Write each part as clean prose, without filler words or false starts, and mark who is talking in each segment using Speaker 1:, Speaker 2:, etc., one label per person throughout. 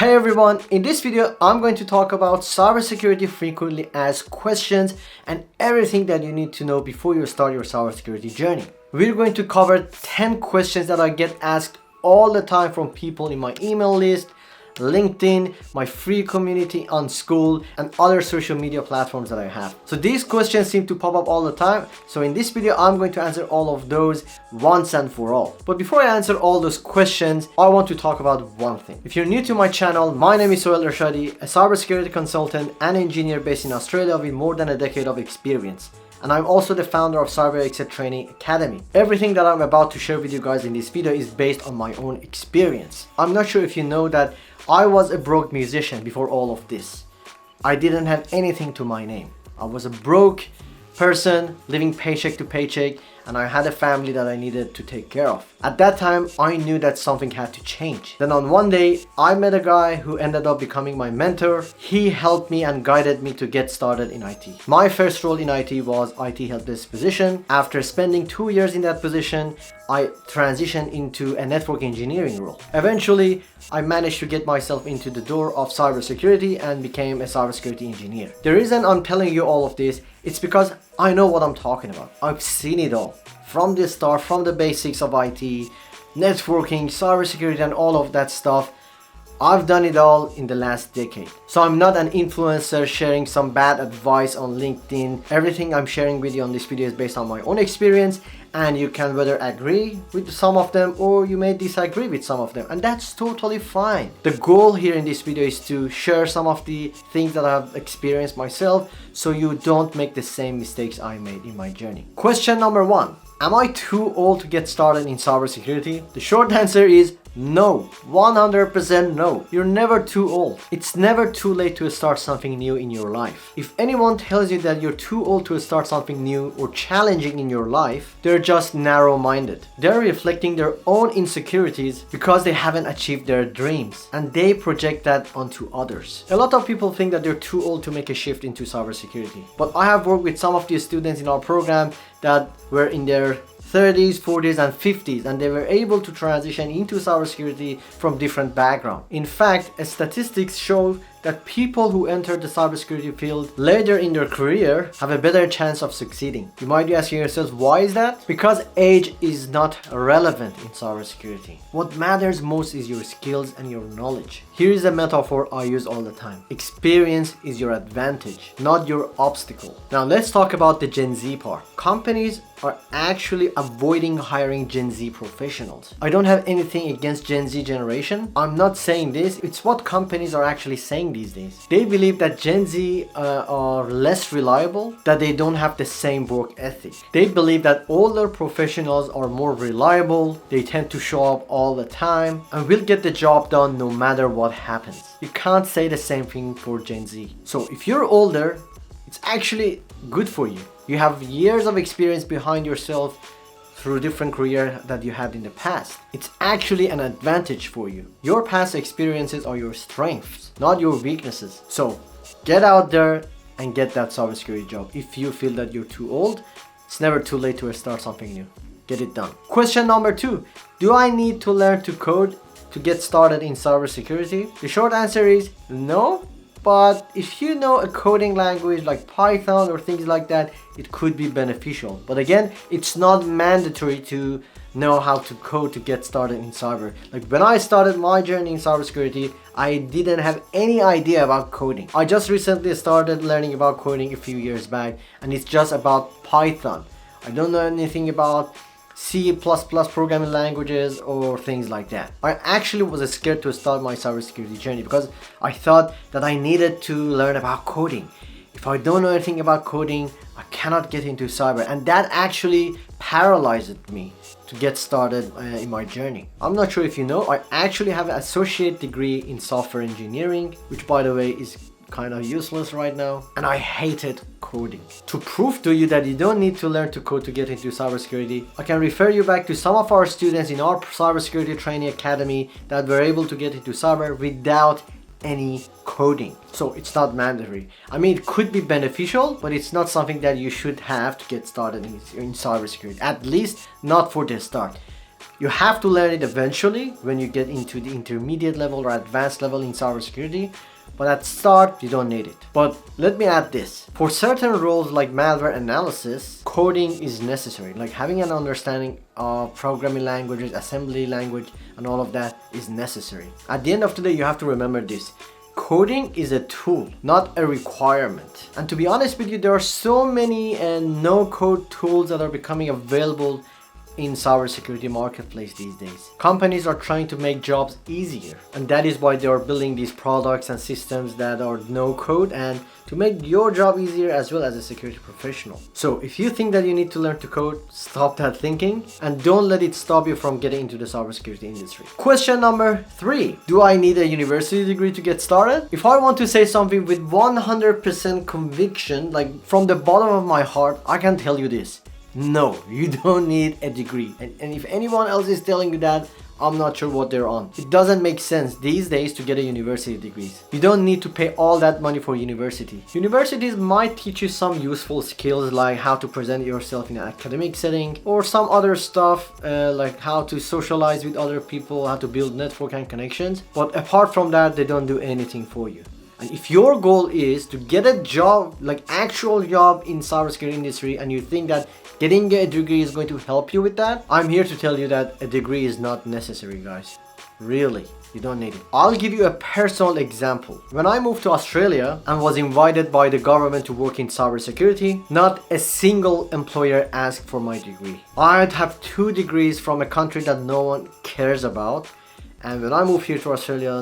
Speaker 1: Hey everyone, in this video I'm going to talk about cybersecurity frequently asked questions and everything that you need to know before you start your cybersecurity journey. We're going to cover 10 questions that I get asked all the time from people in my email list, LinkedIn, my free community on school, and other social media platforms that I have. So these questions seem to pop up all the time. So in this video, I'm going to answer all of those once and for all. But before I answer all those questions, I want to talk about one thing. If you're new to my channel, my name is Sohail Ershadi, a cybersecurity consultant and engineer based in Australia with more than a decade of experience. And I'm also the founder of Cyberxcel Training Academy. Everything that I'm about to share with you guys in this video is based on my own experience. I'm not sure if you know that I was a broke musician before all of this. I didn't have anything to my name. I was a broke person living paycheck to paycheck, and I had a family that I needed to take care of. At that time, I knew that something had to change. Then on one day, I met a guy who ended up becoming my mentor. He helped me and guided me to get started in IT. My first role in IT was IT help desk position. After spending 2 years in that position, I transitioned into a network engineering role. Eventually, I managed to get myself into the door of cybersecurity and became a cybersecurity engineer. The reason I'm telling you all of this, it's because I know what I'm talking about. I've seen it all. From the start, from the basics of IT, networking, cybersecurity, and all of that stuff. I've done it all in the last decade. So I'm not an influencer sharing some bad advice on LinkedIn. Everything I'm sharing with you on this video is based on my own experience, and you can whether agree with some of them or you may disagree with some of them, and that's totally fine. The goal here in this video is to share some of the things that I've experienced myself so you don't make the same mistakes I made in my journey. Question number 1. Am I too old to get started in cybersecurity? The short answer is no. 100% no. You're never too old. It's never too late to start something new in your life. If anyone tells you that you're too old to start something new or challenging in your life, they're just narrow-minded. They're reflecting their own insecurities because they haven't achieved their dreams, and they project that onto others. A lot of people think that they're too old to make a shift into cybersecurity. But I have worked with some of the students in our program that were in their 30s, 40s, and 50s, and they were able to transition into cybersecurity from different backgrounds. In fact, statistics show that people who enter the cybersecurity field later in their career have a better chance of succeeding. You might be asking yourself, why is that? Because age is not relevant in cybersecurity. What matters most is your skills and your knowledge. Here is a metaphor I use all the time. Experience is your advantage, not your obstacle. Now let's talk about the Gen Z part. Companies are actually avoiding hiring Gen Z professionals. I don't have anything against Gen Z generation. I'm not saying this. It's what companies are actually saying these days. They believe that Gen Z are less reliable, that they don't have the same work ethic. They believe that older professionals are more reliable, they tend to show up all the time, and will get the job done no matter what happens. You can't say the same thing for Gen Z. So if you're older, it's actually good for you. You have years of experience behind yourself through different career that you had in the past. It's actually an advantage for you. Your past experiences are your strengths, not your weaknesses. So get out there and get that cybersecurity job. If you feel that you're too old, it's never too late to start something new. Get it done. Question number 2. Do I need to learn to code to get started in cybersecurity? The short answer is no. But if you know a coding language like Python or things like that, it could be beneficial. But again, it's not mandatory to know how to code to get started in cyber. Like when I started my journey in cybersecurity, I didn't have any idea about coding. I just recently started learning about coding a few years back, and it's just about Python. I don't know anything about C++ programming languages or things like that. I actually was scared to start my cybersecurity journey because I thought that I needed to learn about coding. If I don't know anything about coding, I cannot get into cyber, and that actually paralyzed me to get started in my journey. I'm not sure if you know, I actually have an associate degree in software engineering, which by the way is kind of useless right now, and I hated coding. To prove to you that you don't need to learn to code to get into cybersecurity, I can refer you back to some of our students in our Cybersecurity Training Academy that were able to get into cyber without any coding. So it's not mandatory. I mean, it could be beneficial, but it's not something that you should have to get started in cybersecurity, at least not for the start. You have to learn it eventually when you get into the intermediate level or advanced level in cybersecurity, but at start you don't need it. But let me add this. For certain roles like malware analysis, coding is necessary. Like having an understanding of programming languages, assembly language, and all of that is necessary. At the end of the day, you have to remember this. Coding is a tool, not a requirement. And to be honest with you, there are so many no-code tools that are becoming available in cybersecurity marketplace these days. Companies are trying to make jobs easier, and that is why they are building these products and systems that are no code and to make your job easier as well as a security professional. So if you think that you need to learn to code, stop that thinking and don't let it stop you from getting into the cybersecurity industry. Question number 3. Do I need a university degree to get started? If I want to say something with 100% conviction, like from the bottom of my heart, I can tell you this. No, you don't need a degree. And if anyone else is telling you that, I'm not sure what they're on. It doesn't make sense these days to get a university degree. You don't need to pay all that money for university. Universities might teach you some useful skills like how to present yourself in an academic setting or some other stuff like how to socialize with other people, how to build network and connections. But apart from that, they don't do anything for you. And if your goal is to get a job, like actual job in cybersecurity industry, and you think that getting a degree is going to help you with that, I'm here to tell you that a degree is not necessary, guys. Really, you don't need it. I'll give you a personal example. When I moved to Australia and was invited by the government to work in cybersecurity, not a single employer asked for my degree. I'd have 2 degrees from a country that no one cares about. And when I moved here to Australia,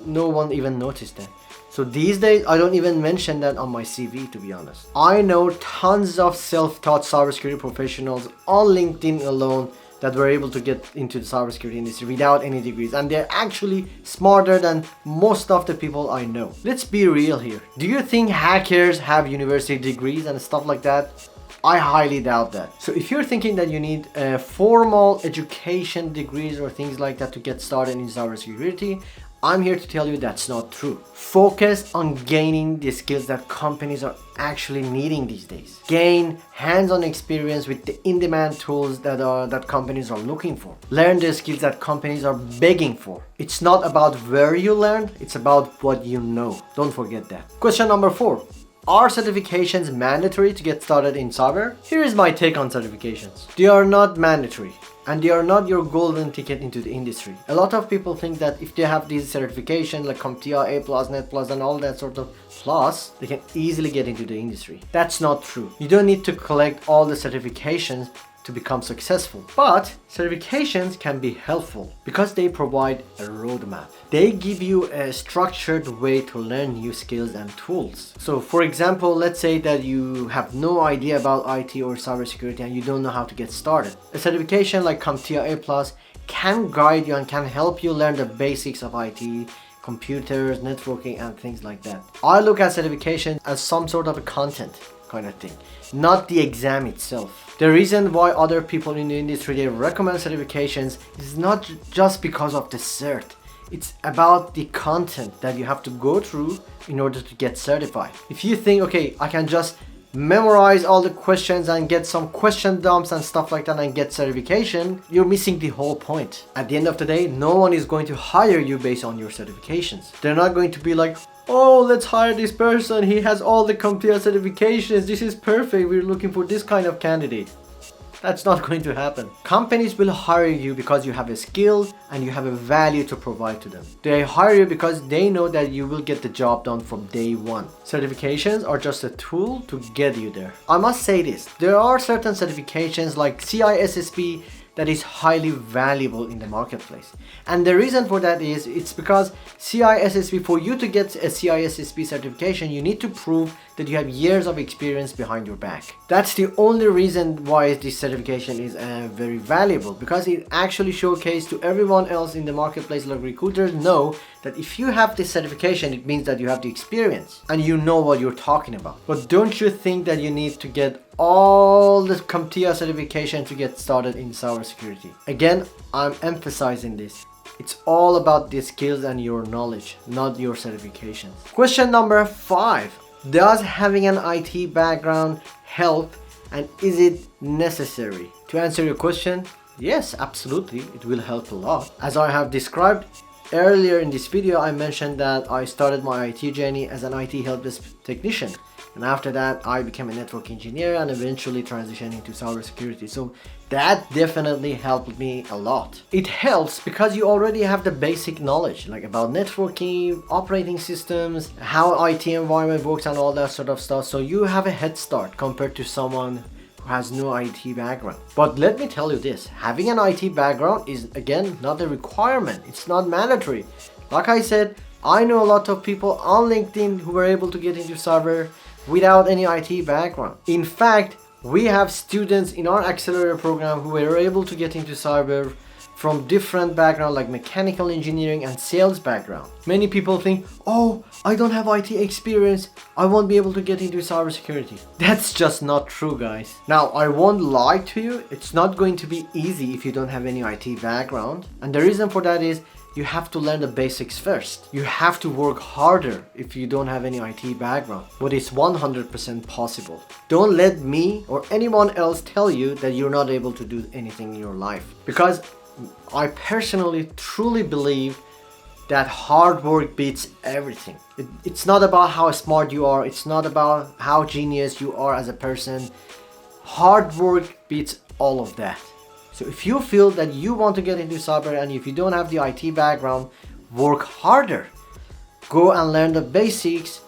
Speaker 1: no one even noticed that. So these days, I don't even mention that on my CV, to be honest. I know tons of self-taught cybersecurity professionals on LinkedIn alone that were able to get into the cybersecurity industry without any degrees, and they're actually smarter than most of the people I know. Let's be real here. Do you think hackers have university degrees and stuff like that? I highly doubt that. So if you're thinking that you need formal education degrees or things like that to get started in cybersecurity, I'm here to tell you that's not true. Focus on gaining the skills that companies are actually needing these days. Gain hands-on experience with the in-demand tools that companies are looking for. Learn the skills that companies are begging for. It's not about where you learn, it's about what you know. Don't forget that. Question number 4. Are certifications mandatory to get started in cyber? Here is my take on certifications. They are not mandatory, and they are not your golden ticket into the industry. A lot of people think that if they have these certifications like CompTIA, A+, Net+, and all that sort of plus, they can easily get into the industry. That's not true. You don't need to collect all the certifications to become successful. But certifications can be helpful because they provide a roadmap. They give you a structured way to learn new skills and tools. So for example, let's say that you have no idea about IT or cybersecurity and you don't know how to get started. A certification like CompTIA A+ can guide you and can help you learn the basics of IT, computers, networking, and things like that. I look at certification as some sort of a content kind of thing, not the exam itself. The reason why other people in the industry they recommend certifications is not just because of the cert. It's about the content that you have to go through in order to get certified. If you think, okay, I can just memorize all the questions and get some question dumps and stuff like that and get certification, you're missing the whole point. At the end of the day, no one is going to hire you based on your certifications. They're not going to be like, oh, let's hire this person, he has all the CompTIA certifications, this is perfect, we're looking for this kind of candidate. That's not going to happen. Companies will hire you because you have a skill and you have a value to provide to them. They hire you because they know that you will get the job done from day one. Certifications are just a tool to get you there. I must say this, there are certain certifications like CISSP that is highly valuable in the marketplace. And the reason for that is, it's because CISSP, for you to get a CISSP certification, you need to prove that you have years of experience behind your back. That's the only reason why this certification is very valuable, because it actually showcases to everyone else in the marketplace, like recruiters know that if you have this certification, it means that you have the experience and you know what you're talking about. But don't you think that you need to get all the CompTIA certification to get started in cybersecurity? Again, I'm emphasizing this. It's all about the skills and your knowledge, not your certifications. Question number 5. Does having an IT background help, and is it necessary? To answer your question, Yes, absolutely, it will help a lot. As I have described earlier in this video, I mentioned that I started my IT journey as an IT help desk technician. And after that, I became a network engineer and eventually transitioned into cybersecurity. So that definitely helped me a lot. It helps because you already have the basic knowledge, like about networking, operating systems, how IT environment works and all that sort of stuff. So you have a head start compared to someone who has no IT background. But let me tell you this, having an IT background is again not a requirement. It's not mandatory. Like I said, I know a lot of people on LinkedIn who were able to get into cyber without any IT background. In fact, we have students in our accelerator program who were able to get into cyber from different backgrounds like mechanical engineering and sales background. Many people think, oh, I don't have IT experience, I won't be able to get into cybersecurity. That's just not true, guys. Now, I won't lie to you, it's not going to be easy if you don't have any IT background. And the reason for that is you have to learn the basics first. You have to work harder if you don't have any IT background, but it's 100% possible. Don't let me or anyone else tell you that you're not able to do anything in your life, because I personally truly believe that hard work beats everything. It's not about how smart you are, it's not about how genius you are as a person. Hard work beats all of that. So if you feel that you want to get into cyber and if you don't have the IT background, work harder. Go and learn the basics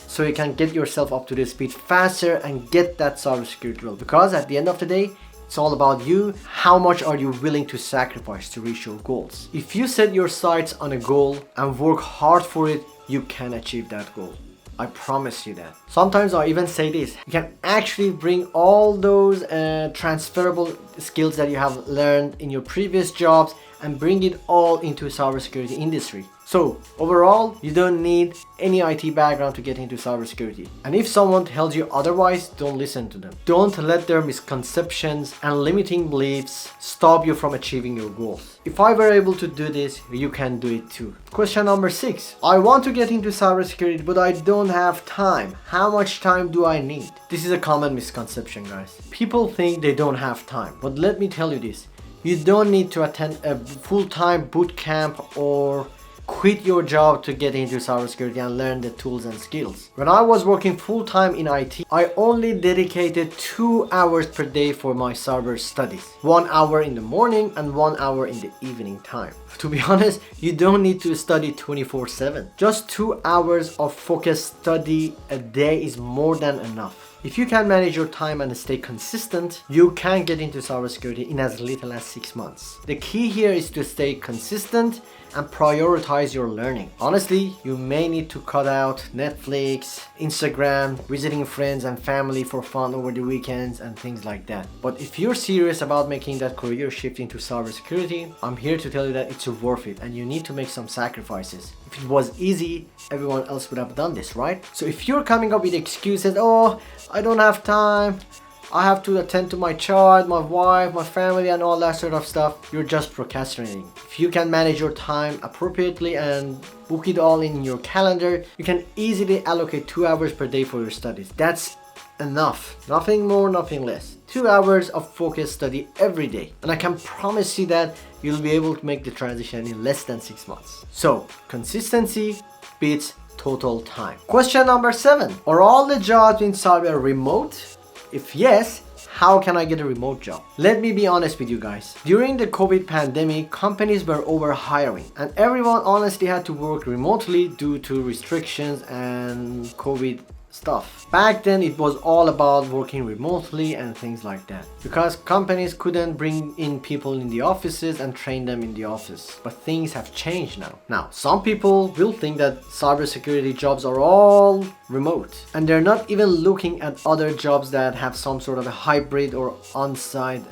Speaker 1: so you can get yourself up to the speed faster and get that cybersecurity role. Because at the end of the day, it's all about you. How much are you willing to sacrifice to reach your goals? If you set your sights on a goal and work hard for it, you can achieve that goal. I promise you that. Sometimes I even say this, you can actually bring all those transferable skills that you have learned in your previous jobs and bring it all into cybersecurity industry. So overall, you don't need any IT background to get into cybersecurity. And if someone tells you otherwise, don't listen to them. Don't let their misconceptions and limiting beliefs stop you from achieving your goals. If I were able to do this, you can do it too. Question number 6. I want to get into cybersecurity, but I don't have time. How much time do I need? This is a common misconception, guys. People think they don't have time, but let me tell you this. You don't need to attend a full-time boot camp or quit your job to get into cybersecurity and learn the tools and skills. When I was working full-time in IT, I only dedicated 2 hours per day for my cyber studies. 1 hour in the morning and 1 hour in the evening time. To be honest, you don't need to study 24/7. Just 2 hours of focused study a day is more than enough. If you can manage your time and stay consistent, you can get into cybersecurity in as little as 6 months. The key here is to stay consistent and prioritize your learning. Honestly, you may need to cut out Netflix, Instagram, visiting friends and family for fun over the weekends and things like that. But if you're serious about making that career shift into cybersecurity, I'm here to tell you that it's worth it and you need to make some sacrifices. If it was easy, everyone else would have done this, right? So if you're coming up with excuses, oh, I don't have time, I have to attend to my child, my wife, my family and all that sort of stuff, you're just procrastinating. If you can manage your time appropriately and book it all in your calendar, you can easily allocate 2 hours per day for your studies. That's enough. Nothing more, nothing less. 2 hours of focused study every day. And I can promise you that you'll be able to make the transition in less than 6 months. So, consistency beats total time. Question number 7. Are all the jobs in cyber remote? If yes, how can I get a remote job? Let me be honest with you guys. During the COVID pandemic, companies were overhiring and everyone honestly had to work remotely due to restrictions and COVID stuff. Back then it was all about working remotely and things like that because companies couldn't bring in people in the offices and train them in the office. But things have changed now. Now, some people will think that cybersecurity jobs are all remote and they're not even looking at other jobs that have some sort of a hybrid or on-site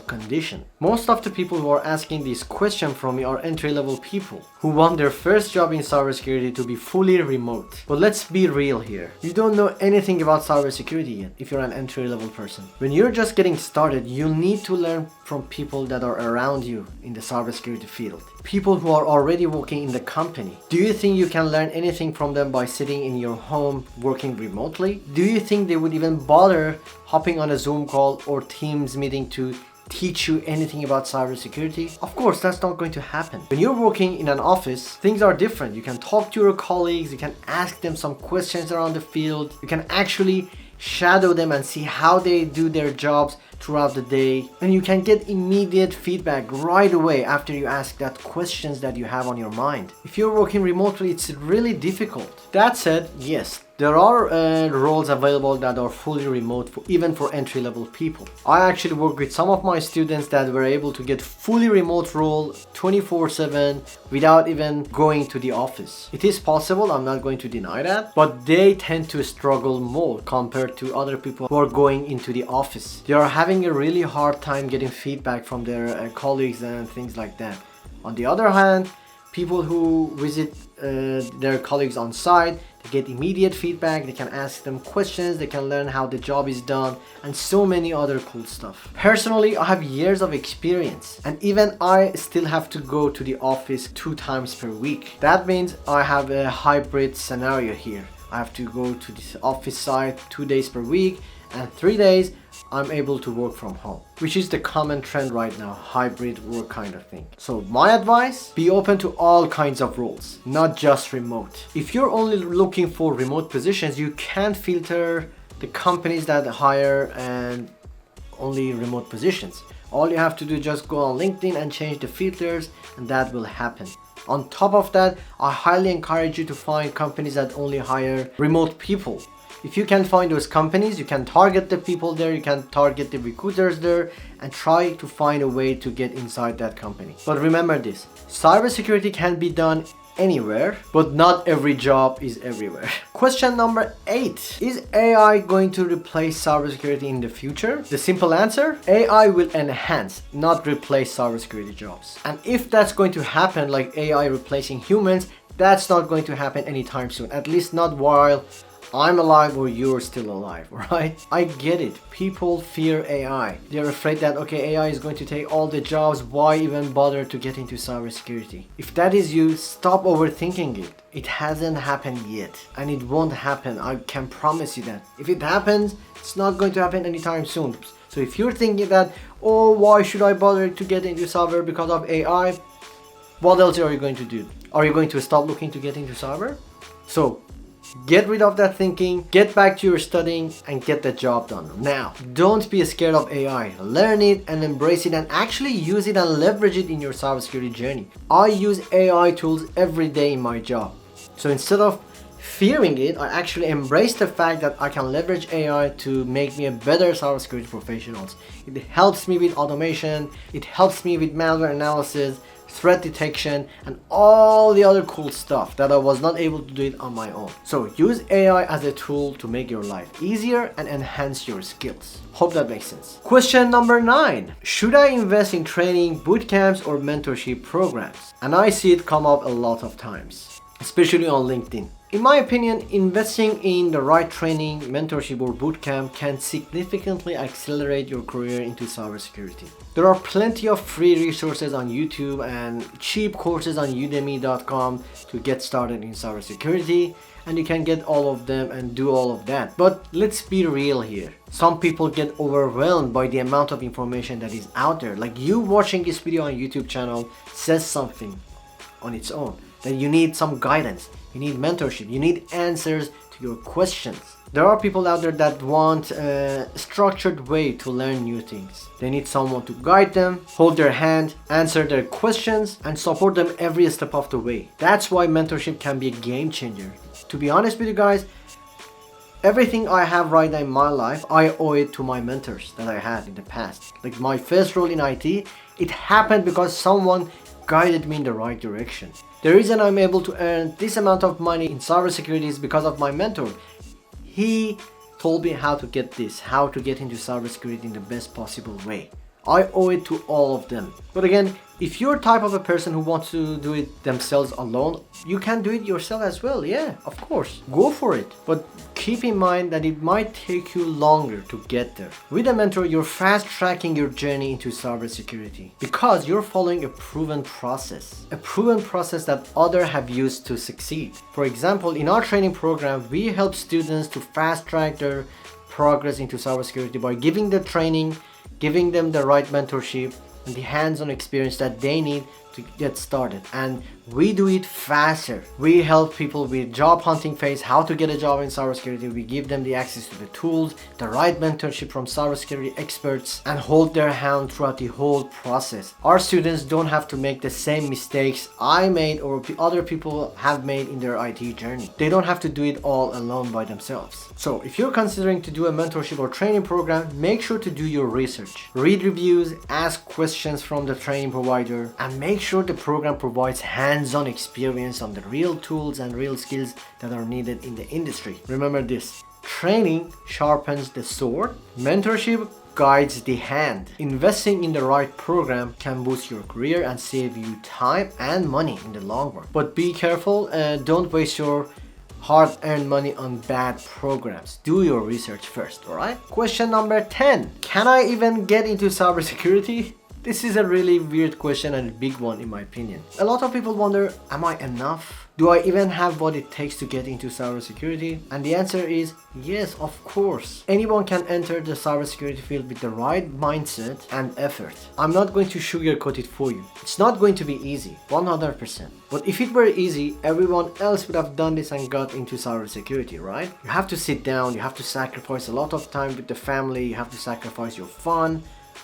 Speaker 1: condition. Most of the people who are asking this question from me are entry-level people who want their first job in cybersecurity to be fully remote. But let's be real here. You don't know anything about cybersecurity yet if you're an entry-level person. When you're just getting started, you need to learn from people that are around you in the cybersecurity field. People who are already working in the company. Do you think you can learn anything from them by sitting in your home working remotely? Do you think they would even bother hopping on a Zoom call or Teams meeting to teach you anything about cybersecurity? Of course, that's not going to happen. When you're working in an office, things are different. You can talk to your colleagues, you can ask them some questions around the field, you can actually shadow them and see how they do their jobs throughout the day, and you can get immediate feedback right away after you ask that questions that you have on your mind. If you're working remotely, it's really difficult. That said, yes, there are roles available that are fully remote, even for entry-level people. I actually work with some of my students that were able to get fully remote role 24/7 without even going to the office. It is possible, I'm not going to deny that, but they tend to struggle more compared to other people who are going into the office. They are having a really hard time getting feedback from their colleagues and things like that. On the other hand, people who visit their colleagues on site, they get immediate feedback, they can ask them questions, they can learn how the job is done, and so many other cool stuff. Personally, I have years of experience, and even I still have to go to the office 2 times per week. That means I have a hybrid scenario here. I have to go to the office site 2 days per week, and 3 days I'm able to work from home, which is the common trend right now, hybrid work kind of thing. So my advice, be open to all kinds of roles, not just remote. If you're only looking for remote positions, you can't filter the companies that hire and only remote positions. All you have to do is just go on LinkedIn and change the filters, and that will happen. On top of that, I highly encourage you to find companies that only hire remote people. If you can find those companies, you can target the people there, you can target the recruiters there, and try to find a way to get inside that company. But remember this, cybersecurity can be done anywhere, but not every job is everywhere. Question number 8. Is AI going to replace cybersecurity in the future? The simple answer, AI will enhance, not replace cybersecurity jobs. And if that's going to happen, like AI replacing humans, that's not going to happen anytime soon, at least not while I'm alive or you're still alive, right? I get it. People fear AI. They're afraid that, okay, AI is going to take all the jobs. Why even bother to get into cybersecurity? If that is you, stop overthinking it. It hasn't happened yet, and it won't happen. I can promise you that. If it happens, it's not going to happen anytime soon. So if you're thinking that, oh, why should I bother to get into cyber because of AI? What else are you going to do? Are you going to stop looking to get into cyber? So get rid of that thinking, get back to your studying, and get the job done. Now, don't be scared of AI. Learn it and embrace it, and actually use it and leverage it in your cybersecurity journey. I use AI tools every day in my job. So instead of fearing it, I actually embrace the fact that I can leverage AI to make me a better cybersecurity professional. It helps me with automation, it helps me with malware analysis, threat detection, and all the other cool stuff that I was not able to do it on my own. So use AI as a tool to make your life easier and enhance your skills. Hope that makes sense. Question number 9. Should I invest in training, bootcamps, or mentorship programs? And I see it come up a lot of times, especially on LinkedIn. In my opinion, investing in the right training, mentorship, or bootcamp can significantly accelerate your career into cybersecurity. There are plenty of free resources on YouTube and cheap courses on udemy.com to get started in cybersecurity, and you can get all of them and do all of that. But let's be real here. Some people get overwhelmed by the amount of information that is out there. Like, you watching this video on YouTube channel says something on its own, that you need some guidance, you need mentorship, you need answers to your questions. There are people out there that want a structured way to learn new things. They need someone to guide them, hold their hand, answer their questions, and support them every step of the way. That's why mentorship can be a game changer. To be honest with you guys, everything I have right now in my life, I owe it to my mentors that I had in the past. Like my first role in IT, it happened because someone guided me in the right direction. The reason I'm able to earn this amount of money in cybersecurity is because of my mentor. He told me how to get this, how to get into cybersecurity in the best possible way. I owe it to all of them. But again, if you're type of a person who wants to do it themselves alone, you can do it yourself as well. Yeah, of course, go for it. But keep in mind that it might take you longer to get there. With a mentor, you're fast tracking your journey into cybersecurity because you're following a proven process that others have used to succeed. For example, in our training program, we help students to fast track their progress into cybersecurity by giving the training, giving them the right mentorship and the hands-on experience that they need to get started. And we do it faster. We help people with job hunting phase, how to get a job in cybersecurity. We give them the access to the tools, the right mentorship from cybersecurity experts, and hold their hand throughout the whole process. Our students don't have to make the same mistakes I made or other people have made in their IT journey. They don't have to do it all alone by themselves. So if you're considering to do a mentorship or training program, make sure to do your research. Read reviews, ask questions from the training provider, and make sure the program provides hands-on experience on the real tools and real skills that are needed in the industry. Remember this: training sharpens the sword, mentorship guides the hand. Investing in the right program can boost your career and save you time and money in the long run. But be careful and don't waste your hard-earned money on bad programs. Do your research first, alright? Question number 10. Can I even get into cybersecurity? This is a really weird question and a big one in my opinion. A lot of people wonder, am I enough? Do I even have what it takes to get into cybersecurity? And the answer is yes, of course. Anyone can enter the cybersecurity field with the right mindset and effort. I'm not going to sugarcoat it for you. It's not going to be easy, 100%. But if it were easy, everyone else would have done this and got into cybersecurity, right? You have to sit down, you have to sacrifice a lot of time with the family, you have to sacrifice your fun,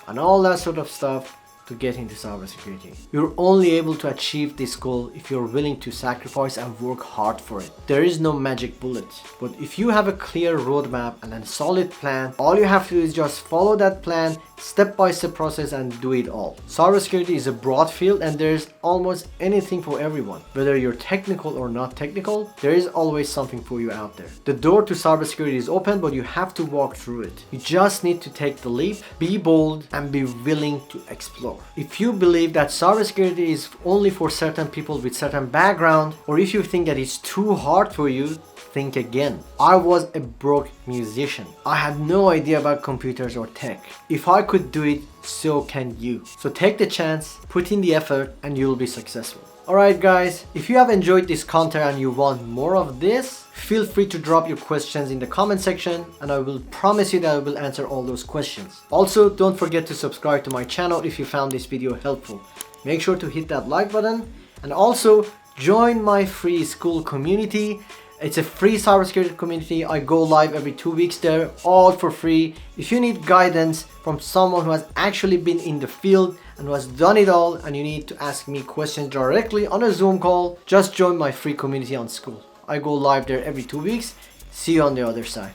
Speaker 1: and all that sort of stuff to get into cybersecurity. You're only able to achieve this goal if you're willing to sacrifice and work hard for it. There is no magic bullet, but if you have a clear roadmap and a solid plan, all you have to do is just follow that plan, step-by-step process, and do it all. Cybersecurity is a broad field and there's almost anything for everyone. Whether you're technical or not technical, there is always something for you out there. The door to cybersecurity is open, but you have to walk through it. You just need to take the leap, be bold, and be willing to explore. If you believe that cybersecurity is only for certain people with certain background, or if you think that it's too hard for you, think again. I was a broke musician. I had no idea about computers or tech. If I could do it, so can you. So take the chance, put in the effort, and you'll be successful. Alright guys, if you have enjoyed this content and you want more of this, feel free to drop your questions in the comment section and I will promise you that I will answer all those questions. Also, don't forget to subscribe to my channel if you found this video helpful. Make sure to hit that like button and also join my free school community. It's a free cybersecurity community. I go live every 2 weeks there, all for free. If you need guidance from someone who has actually been in the field and who has done it all, and you need to ask me questions directly on a Zoom call, just join my free community on school. I go live there every 2 weeks. See you on the other side.